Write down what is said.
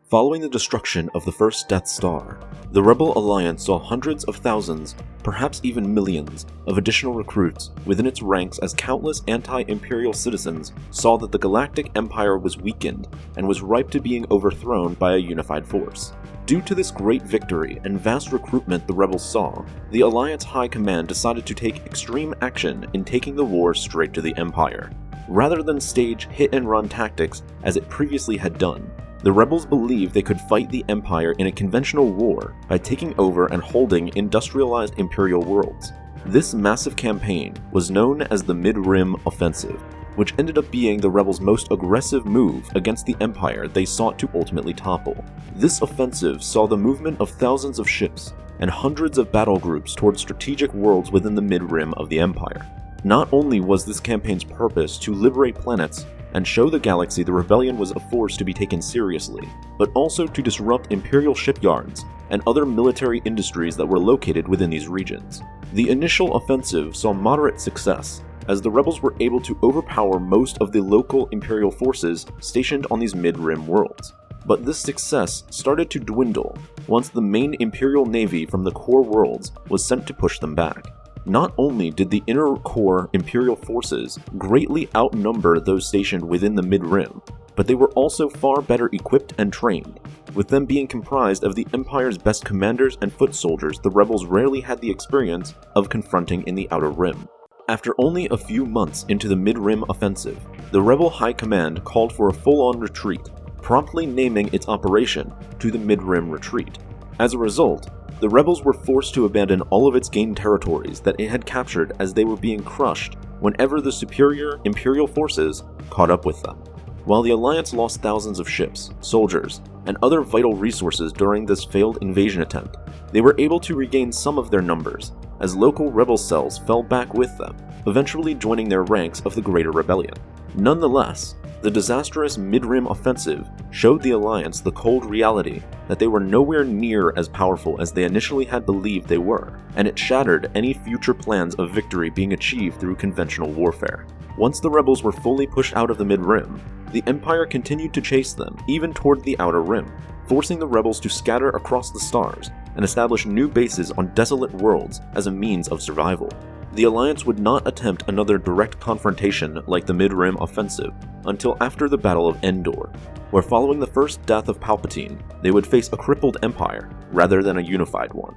Following the destruction of the first Death Star, the Rebel Alliance saw hundreds of thousands, perhaps even millions, of additional recruits within its ranks as countless anti-Imperial citizens saw that the Galactic Empire was weakened and was ripe to being overthrown by a unified force. Due to this great victory and vast recruitment the Rebels saw, the Alliance High Command decided to take extreme action in taking the war straight to the Empire. Rather than stage hit-and-run tactics as it previously had done, the Rebels believed they could fight the Empire in a conventional war by taking over and holding industrialized Imperial worlds. This massive campaign was known as the Mid-Rim Offensive, which ended up being the Rebels' most aggressive move against the Empire they sought to ultimately topple. This offensive saw the movement of thousands of ships and hundreds of battle groups towards strategic worlds within the mid-rim of the Empire. Not only was this campaign's purpose to liberate planets and show the galaxy the rebellion was a force to be taken seriously, but also to disrupt Imperial shipyards and other military industries that were located within these regions. The initial offensive saw moderate success, as the Rebels were able to overpower most of the local Imperial forces stationed on these mid-rim worlds. But this success started to dwindle once the main Imperial Navy from the core worlds was sent to push them back. Not only did the inner core Imperial forces greatly outnumber those stationed within the mid-rim, but they were also far better equipped and trained, with them being comprised of the Empire's best commanders and foot soldiers the Rebels rarely had the experience of confronting in the Outer Rim. After only a few months into the mid-rim offensive, the Rebel High Command called for a full-on retreat, promptly naming its operation to the Mid-Rim Retreat. As a result, the Rebels were forced to abandon all of its gained territories that it had captured as they were being crushed whenever the superior Imperial forces caught up with them. While the Alliance lost thousands of ships, soldiers, and other vital resources during this failed invasion attempt, they were able to regain some of their numbers, as local rebel cells fell back with them, eventually joining their ranks of the Greater Rebellion. Nonetheless, the disastrous Mid-Rim Offensive showed the Alliance the cold reality that they were nowhere near as powerful as they initially had believed they were, and it shattered any future plans of victory being achieved through conventional warfare. Once the Rebels were fully pushed out of the Mid-Rim, the Empire continued to chase them, even toward the Outer Rim, forcing the Rebels to scatter across the stars and establish new bases on desolate worlds as a means of survival. The Alliance would not attempt another direct confrontation like the Mid-Rim Offensive until after the Battle of Endor, where following the first death of Palpatine, they would face a crippled empire rather than a unified one.